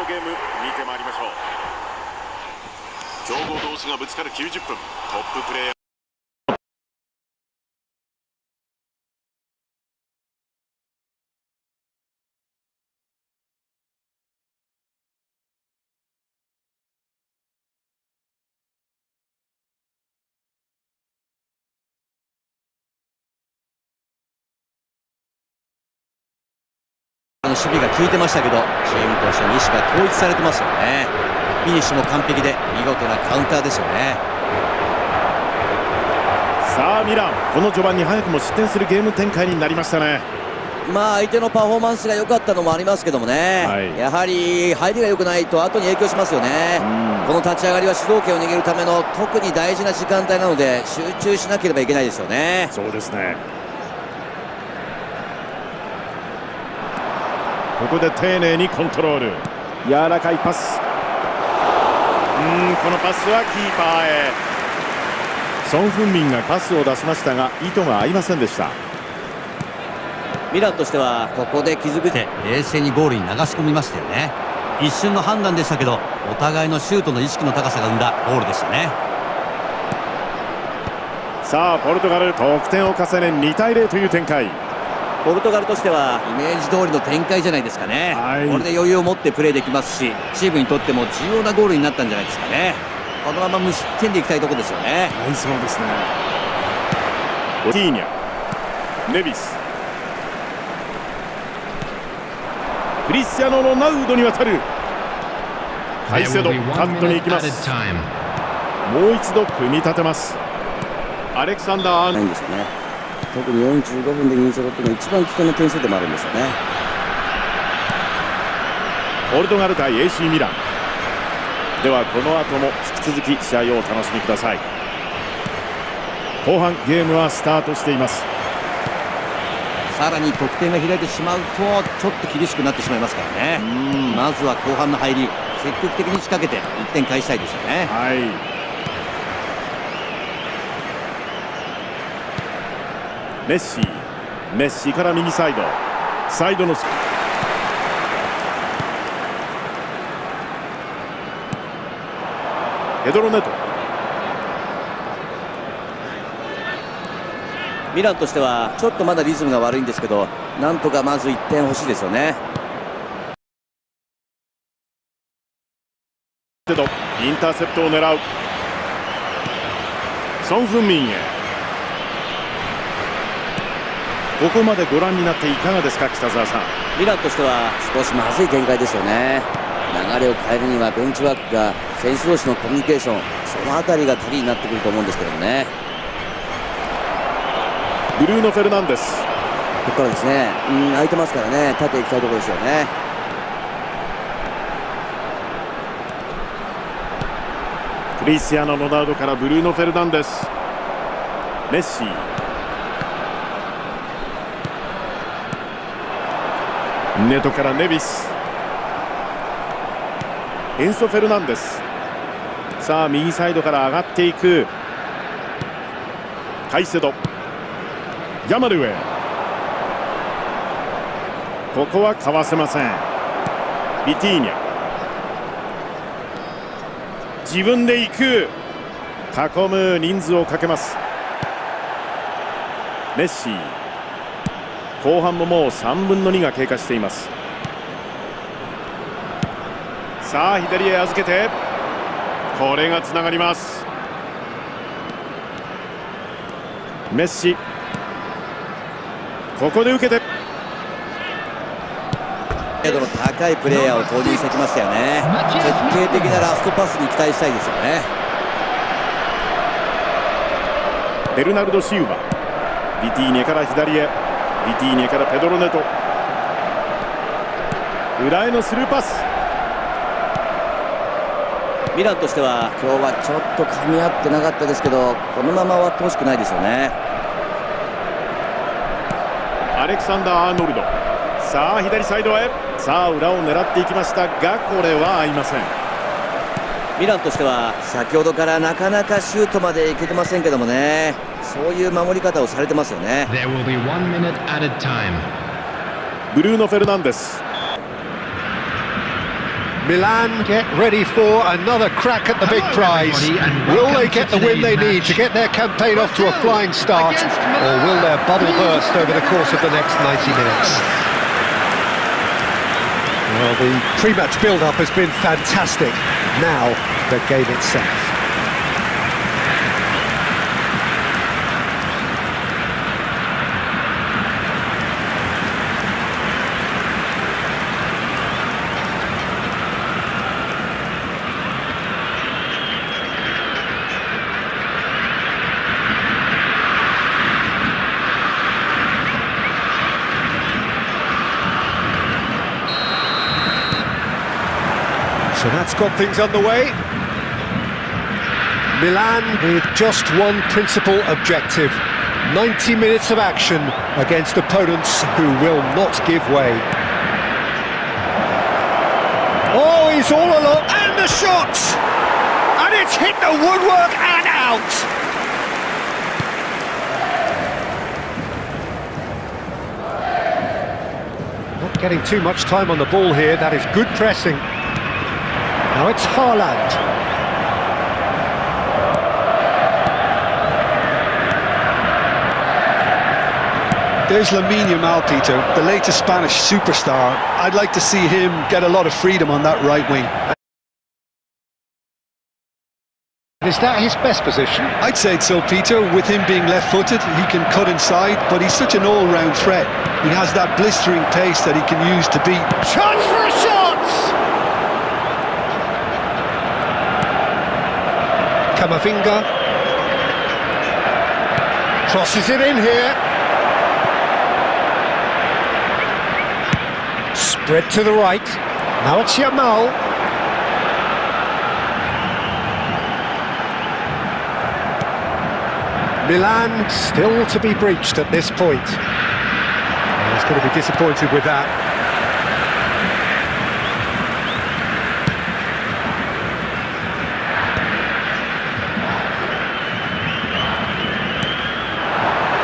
のゲーム見てまいりましょう。強豪同士がぶつかる90分、トッププレーヤー守備が効いてましたけど、チームとしての意思が統一されてますよね。フィニッシュも完璧で見事なカウンターですよね。さあミラン、この序盤に早くも失点するゲーム展開になりましたね。相手のパフォーマンスが良かったのもありますけどもね、やはり入りが良くないと後に影響しますよね。この立ち上がりは主導権を握るための特に大事な時間帯なので、集中しなければいけないですよね。そうですね。ここで丁寧にコントロール、柔らかいパス、このパスはキーパーへ。ソン・フンミンがパスを出しましたが意図が合いませんでした。ミランとしてはここで気づくて冷静にゴールに流し込みましたよね。一瞬の判断でしたけど、お互いのシュートの意識の高さが生んだゴールでしたね。さあポルトガル、得点を重ね2対0という展開。ポルトガルとしてはイメージ通りの展開じゃないですかね。これで余裕を持ってプレーできますし、チームにとっても重要なゴールになったんじゃないですかね。このまま無失点でいきたいところですよね。そうですね。ティーニャ、ネビス、クリスティアノ・ロナウドに渡る。カイセド、カットに行きます。もう一度組み立てます。アレクサンダー・アーノルド。特に45分で2-0っていうのは一番危険な点数でもあるんですよね。ポルトガル対 AC ミランでは、この後も引き続き試合をお楽しみください。後半ゲームはスタートしています。さらに得点が開いてしまうとちょっと厳しくなってしまいますからね。まずは後半の入り、積極的に仕掛けて1点返したいですよね。メッシから右サイドのペドロネト。ミランとしてはちょっとまだリズムが悪いんですけど、なんとかまず1点欲しいですよね。インターセプトを狙う。ソン・フンミンへ。ここまでご覧になっていかがですか、北澤さん。ミランとしては少しまずい展開ですよね。流れを変えるにはベンチワークが、選手同士のコミュニケーション、そのあたりが鍵になってくると思うんですけどもね。ブルーノ・フェルナンデス、ここからですね。空いてますからね、縦行きたいところですよね。クリスティアノ・ロナウドからブルーノ・フェルナンデス、メッシ、ネトからネビス、エンソ・フェルナンデス。さあ右サイドから上がっていく。カイセド、ヤマルへ。ここはかわせません。ビティーニャ、自分で行く。囲む人数をかけます。メッシ、後半ももう3分の2が経過しています。さあ左へ預けて、これがつながります。メッシ、ここで受けて、精度の高いプレーヤーを投入してきましたよね。決定的なラストパスに期待したいですよね。ベルナルド・シウバ、ビティーニャから左へ、ビティーニャからペドロネト、裏へのスルーパス。ミランとしては今日はちょっと噛み合ってなかったですけど、このまま終わってほしくないですよね。アレクサンダー・アーノルド、さあ左サイドへ。さあ裏を狙っていきましたが、これは合いません。ミランとしては先ほどからなかなかシュートまでいけてませんけどもね、そういう守り方をされてますよね。ブルーノ・フェルナンデス、Milan get ready for another crack at the big prize. Will they get the win they need to get their campaign off to a flying start, or will their bubble burst over the course of the next 90 minutes? Well, the pre-match build-up has been fantastic. Now, the game itself. So that's got things underway. Milan with just one principal objective. 90 minutes of action against opponents who will not give way. Oh, he's all alone, and the shot! And it's hit the woodwork and out! Not getting too much time on the ball here, that is good pressing. Now it's Haaland. There's Lamine Yamal, Peter, the latest Spanish superstar. I'd like to see him get a lot of freedom on that right wing. Is that his best position? I'd say so, Peter. With him being left-footed, he can cut inside, but he's such an all-round threat. He has that blistering pace that he can use to beat. Chance for a shot! Camavinga crosses it in here. Spread to the right. Now it's Yamal. Milan still to be breached at this point. He's going to be disappointed with that.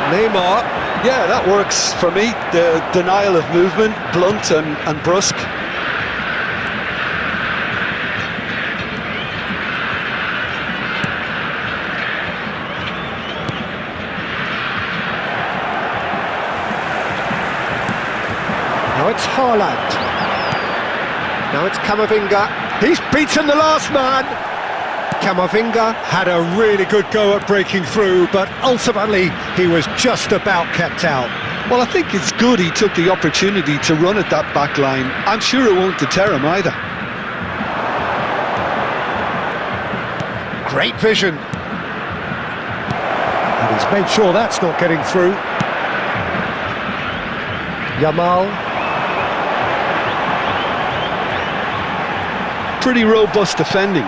Neymar. Yeah, that works for me. The denial of movement, blunt and brusque. Now it's Haaland. Now it's Camavinga. He's beaten the last man. Camavinga had a really good go at breaking through, but ultimately he was just about kept out. Well, I think it's good he took the opportunity to run at that back line. I'm sure it won't deter him either. Great vision. And he's made sure that's not getting through. Yamal. Pretty robust defending.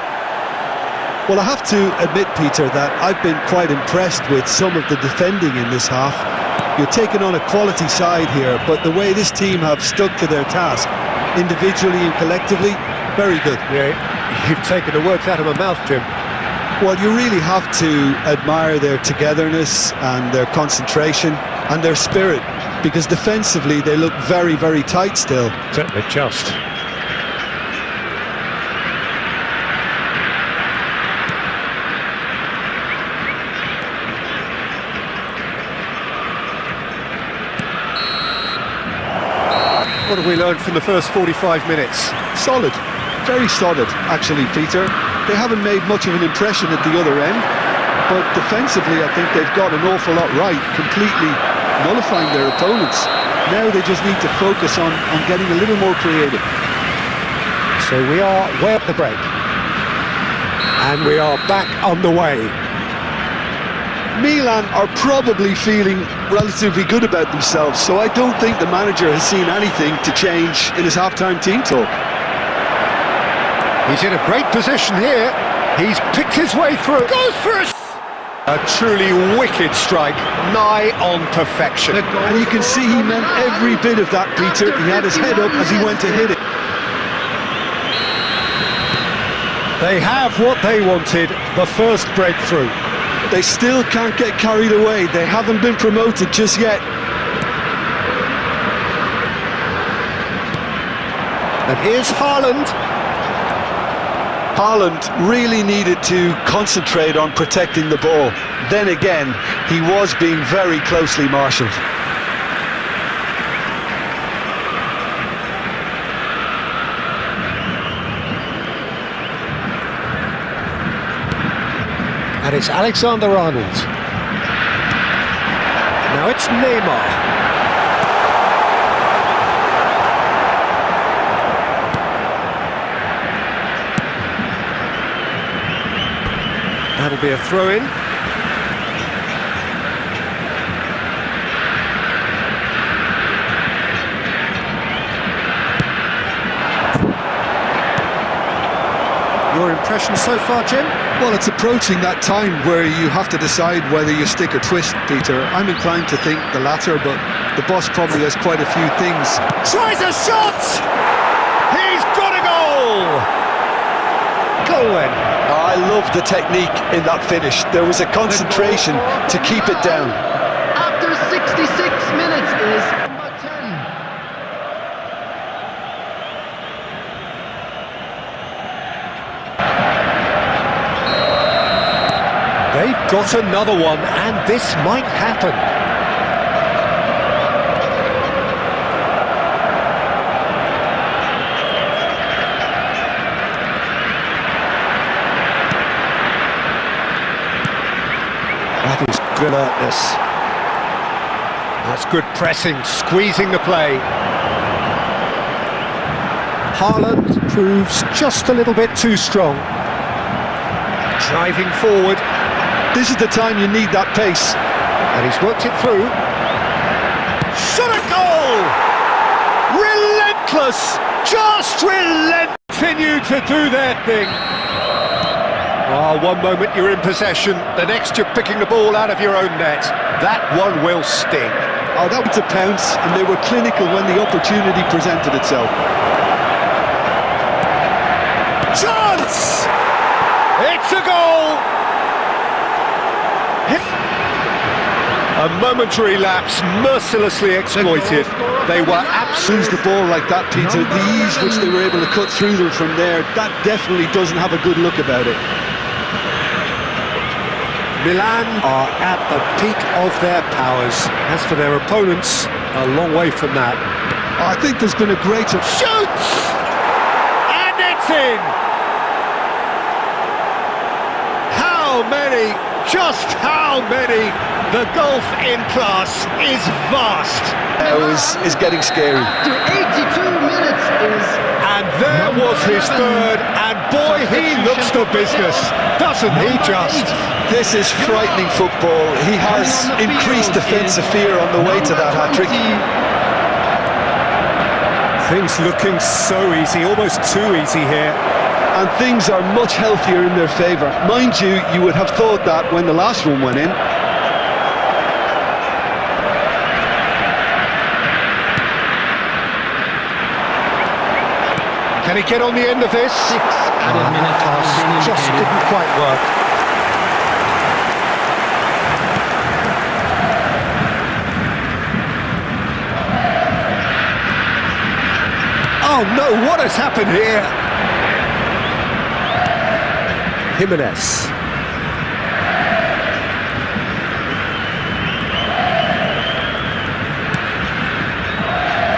Well, I have to admit, Peter, that I've been quite impressed with some of the defending in this half. You're taking on a quality side here, but the way this team have stuck to their task, individually and collectively, very good. Yeah, you've taken the words out of my mouth, Jim. Well, you really have to admire their togetherness and their concentration and their spirit, because defensively they look very, very tight still. Certainly just. What have we learned from the first 45 minutes? Solid, very solid, actually, Peter. They haven't made much of an impression at the other end, but defensively I think they've got an awful lot right, completely nullifying their opponents. Now they just need to focus on getting a little more creative. So we are way up the break, and we are back on the way. Milan are probably feeling relatively good about themselves, so I don't think the manager has seen anything to change in his half-time team talk. He's in a great position here. He's picked his way through. Goes for a truly wicked strike, nigh on perfection. And you can see he meant every bit of that, Peter. He had his head up as he went to hit it. They have what they wanted, the first breakthrough. They still can't get carried away. They haven't been promoted just yet. And here's Haaland. Haaland really needed to concentrate on protecting the ball. Then again, he was being very closely marshalled. And it's Alexander-Arnold. Now it's Neymar. That'll be a throw-in. Your impression so far, Jim? Well, it's approaching that time where you have to decide whether you stick or twist, Peter. I'm inclined to think the latter, but the boss probably has quite a few things. Tries a shot! He's got a goal! Goal then. I love the technique in that finish. There was a concentration to keep it down. After 66 minutes is number 10. They've got another one, and this might happen. That is good alertness. That's good pressing, squeezing the play. Haaland proves just a little bit too strong. Driving forward. This is the time you need that pace. And he's worked it through. Shot a goal! Relentless! Just relent! Continue to do their thing. One moment you're in possession, the next you're picking the ball out of your own net. That one will sting. Oh, that was a pounce, and they were clinical when the opportunity presented itself. Chance! It's a goal! A momentary lapse, mercilessly exploited. They were Lose the ball like that, Peter. The ease which they were able to cut through them from there, that definitely doesn't have a good look about it. Milan are at the peak of their powers. As for their opponents, a long way from that. I think there's been a greater... Shoots! And it's in! How many? Just how many? The gulf in class is vast. Now is getting scary. After 82 minutes is... And there was his third, and boy, he looks the business, doesn't he just? This is frightening football. He has increased defensive fear on the way to that hat-trick. Things looking so easy, almost too easy here. And things are much healthier in their favour. Mind you, you would have thought that when the last one went in. Can he get on the end of this? 6 added minutes Pass just didn't quite work. Oh no, what has happened here? Jimenez.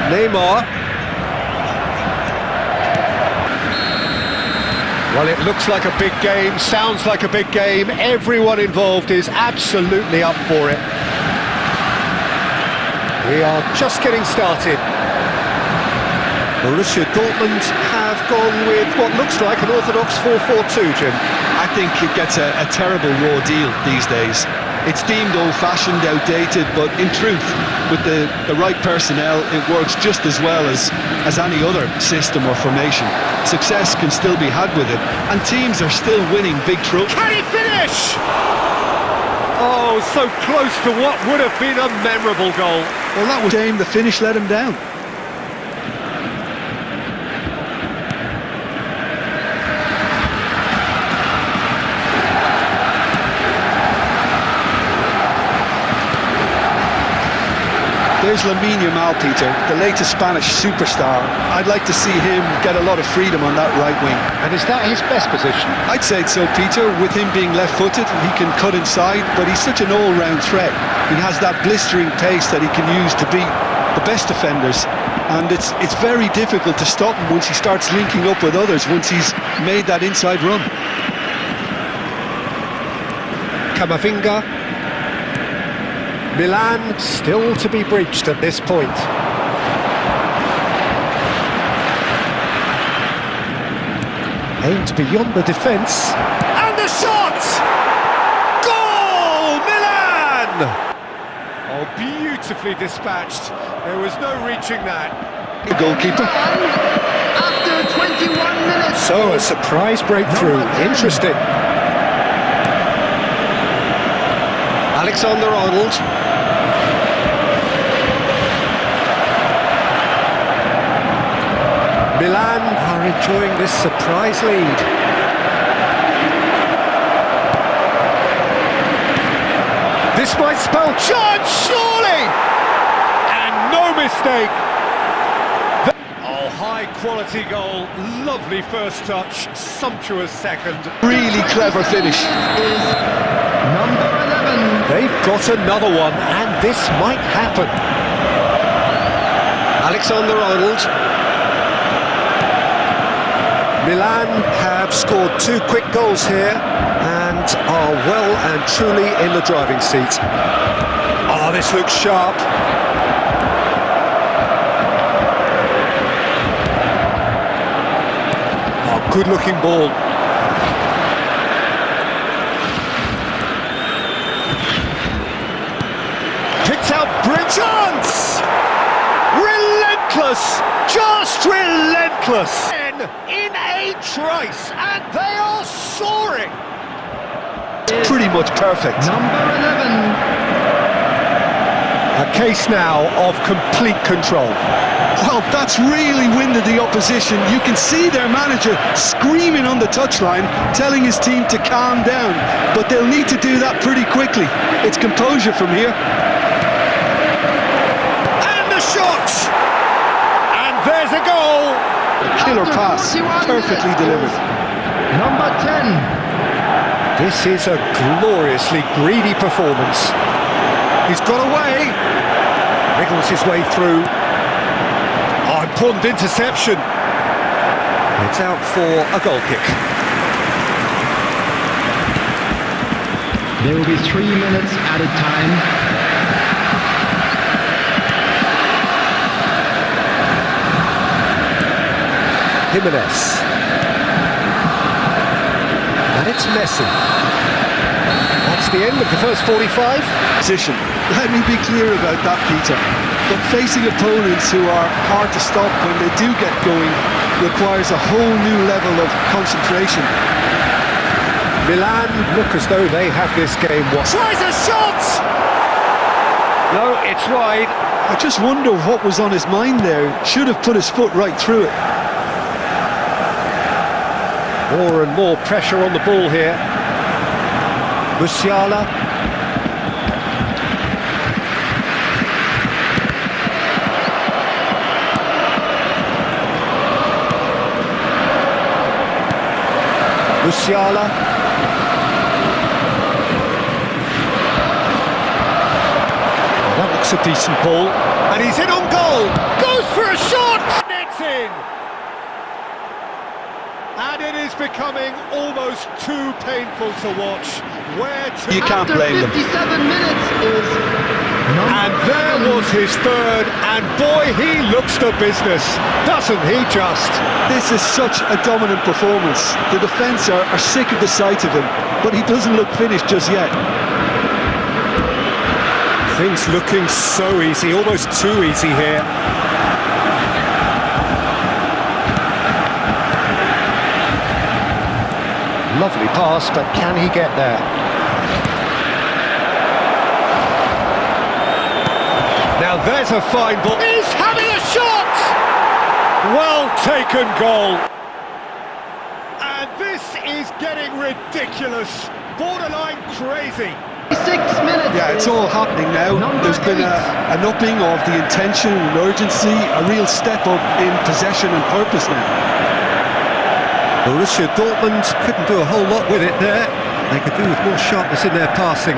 Neymar. Well, it looks like a big game, sounds like a big game. Everyone involved is absolutely up for it. We are just getting started. Borussia Dortmund have gone with what looks like an orthodox 4-4-2, Jim. I think it gets a terrible raw deal these days. It's deemed old-fashioned, outdated, but in truth, with the right personnel, it works just as well as any other system or formation. Success can still be had with it, and teams are still winning big trophies. Can he finish? Oh, so close to what would have been a memorable goal. Well, that was a shame the finish let him down. There's Lamine Yamal, Peter, the latest Spanish superstar. I'd like to see him get a lot of freedom on that right wing. And is that his best position? I'd say so, Peter. With him being left-footed, he can cut inside, but he's such an all-round threat. He has that blistering pace that he can use to beat the best defenders, and it's very difficult to stop him once he starts linking up with others, once he's made that inside run. Camavinga. Milan still to be breached at this point. Aimed beyond the defence. And the shot! Goal! Milan! Oh, beautifully dispatched. There was no reaching that. The goalkeeper. After 21 minutes. So, a surprise breakthrough. Interesting. Alexander-Arnold. Milan are enjoying this surprise lead. This might spell chance, surely! And no mistake! Oh, high-quality goal, lovely first touch, sumptuous second. Really clever finish. Is number 11. They've got another one, and this might happen. Alexander-Arnold. Milan have scored 2 quick goals here and are well and truly in the driving seat. Oh, this looks sharp. Oh, good-looking ball. Picked out, brilliant chance! Relentless! Just relentless! In a trice, and they are soaring! Pretty much perfect. Number 11. A case now of complete control. Well, that's really winded the opposition. You can see their manager screaming on the touchline, telling his team to calm down. But they'll need to do that pretty quickly. It's composure from here. And the shot! And there's a goal! Killer pass, perfectly delivered. Number 10. This is a gloriously greedy performance. He's got away. Wriggles his way through. Oh, important interception. It's out for a goal kick. There will be 3 minutes added time. Jimenez. And it's Messi. That's the end of the first 45. Position. Let me be clear about that, Peter. But facing opponents who are hard to stop when they do get going requires a whole new level of concentration. Milan look as though they have this game won. Tries a shot! No, it's wide. I just wonder what was on his mind there. Should have put his foot right through it. More and more pressure on the ball here. Musiala. Musiala. That looks a decent ball. And he's in on goal. Goes for a shot. It's in. And it is becoming almost too painful to watch. Where to... You can't blame them. 57 minutes is... And there was his third, and boy, he looks the business, doesn't he just? This is such a dominant performance. The defence are sick of the sight of him, but he doesn't look finished just yet. Things looking so easy, almost too easy here. Lovely pass, but can he get there? Now there's a fine ball. He's having a shot! Well taken goal. And this is getting ridiculous. Borderline crazy. 6 minutes minutes. Yeah, it's all happening now. There's been an upping of the intention and urgency, a real step up in possession and purpose now. Borussia Dortmund couldn't do a whole lot with it there. They could do with more sharpness in their passing.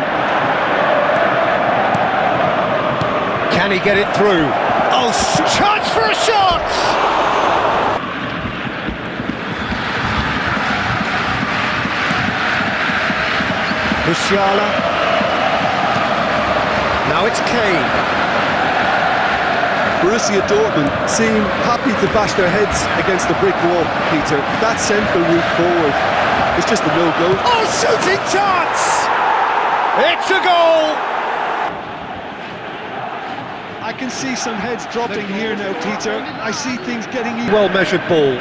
Can he get it through? Oh, chance for a shot! Musiala. Now it's Kane. Borussia Dortmund seem happy to bash their heads against the brick wall, Peter. That central route forward is just a no-go. Oh, shooting chance! It's a goal! I can see some heads dropping here now, Peter. I see things getting even. Well-measured ball.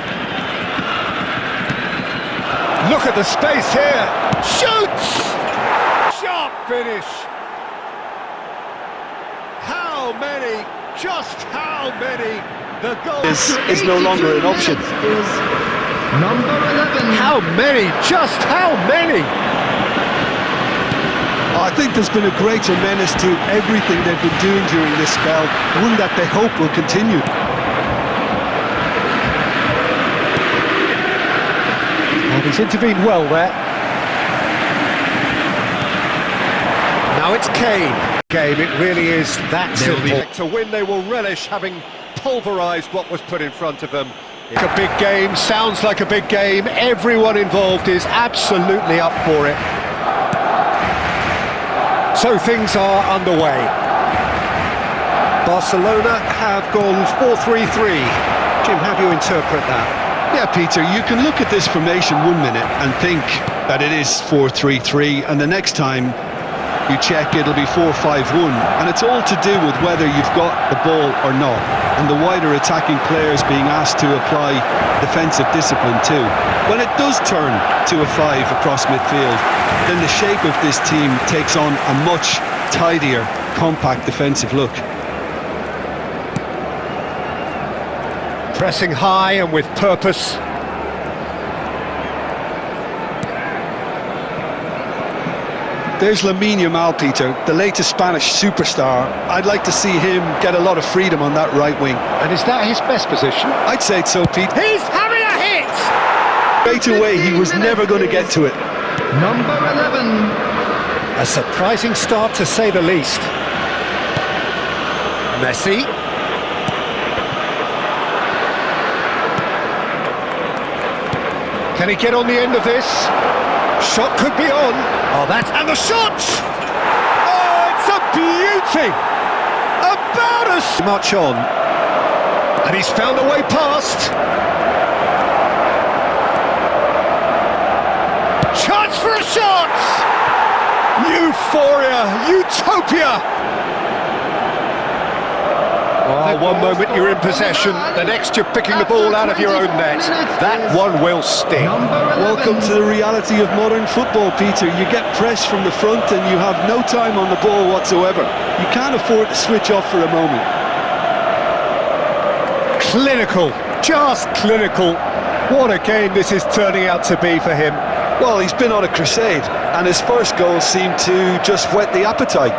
Look at the space here. Shoots! Sharp finish. How many? Just how many? The goal is no longer an option. Is number 11. How many? Just how many? I think there's been a greater menace to everything they've been doing during this spell, one that they hope will continue. And he's intervened well there. Now it's Kane. Game, it really is that simple. To win, they will relish having pulverised what was put in front of them. It's a big game, sounds like a big game. Everyone involved is absolutely up for it. So things are underway. Barcelona have gone 4-3-3. Jim, how do you interpret that? Yeah, Peter, you can look at this formation 1 minute and think that it is 4-3-3, and the next time you check it'll be 4-5-1, and it's all to do with whether you've got the ball or not, and the wider attacking players being asked to apply defensive discipline too. When it does turn to a 5 across midfield, then the shape of this team takes on a much tidier, compact defensive look. Pressing high and with purpose. There's Lamine Yamal, Peter, the latest Spanish superstar. I'd like to see him get a lot of freedom on that right wing. And is that his best position? I'd say so, Pete. He's having a hit! Straight away, he was never going to get to it. Number 11. A surprising start, to say the least. Messi. Can he get on the end of this? Shot could be on. Oh, that's... And the shot! Oh, it's a beauty! About as much on. And he's found a way past. Chance for a shot! Euphoria! Utopia! Oh, one moment you're in possession, the next you're picking the ball out of your own net. That one will sting. Welcome to the reality of modern football, Peter. You get pressed from the front and you have no time on the ball whatsoever. You can't afford to switch off for a moment. Clinical, just clinical. What a game this is turning out to be for him. Well, he's been on a crusade, and his first goal seemed to just whet the appetite.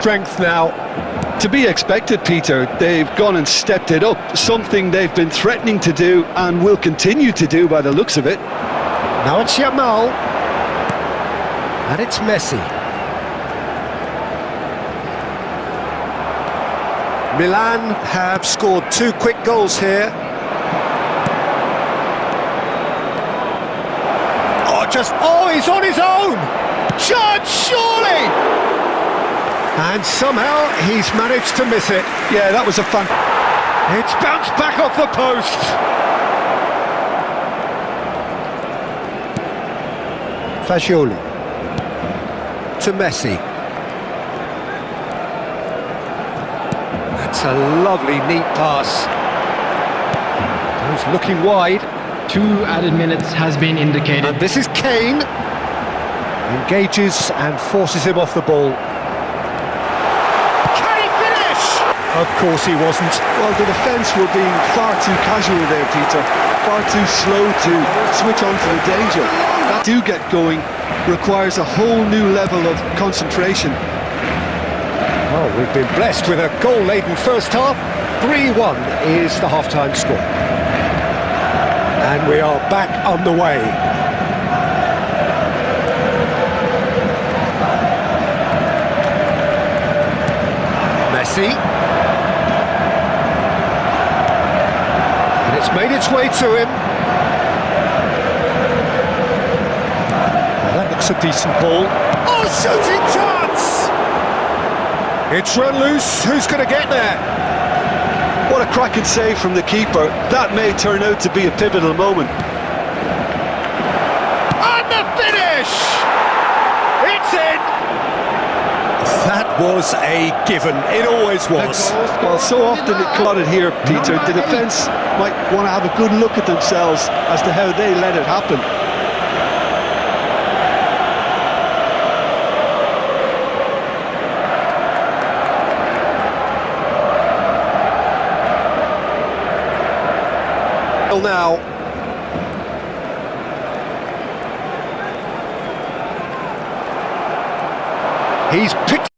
Strength now. To be expected, Peter. They've gone and stepped it up, something they've been threatening to do and will continue to do by the looks of it. Now it's Yamal. And it's Messi. Milan have scored 2 quick goals here. Oh, he's on his own! Chance, surely! And somehow he's managed to miss it. Yeah, that was a fun... It's bounced back off the post! Fagioli. To Messi. That's a lovely, neat pass. He's looking wide. 2 added minutes has been indicated. And this is Kane. Engages and forces him off the ball. Can he finish? Of course he wasn't. Well, the defence were being far too casual there, Peter. Far too slow to switch on to the danger. That do get going requires a whole new level of concentration. Well, we've been blessed with a goal-laden first half. 3-1 is the half-time score. And we are back on the way. Messi. And it's made its way to him. Well, that looks a decent ball. Oh, shooting chance! It's run loose. Who's going to get there? What a cracking save from the keeper. That may turn out to be a pivotal moment. And the finish! It's in! That was a given. It always was. Well, so often it caught it here, Peter. The defence might want to have a good look at themselves as to how they let it happen. Now, he's picked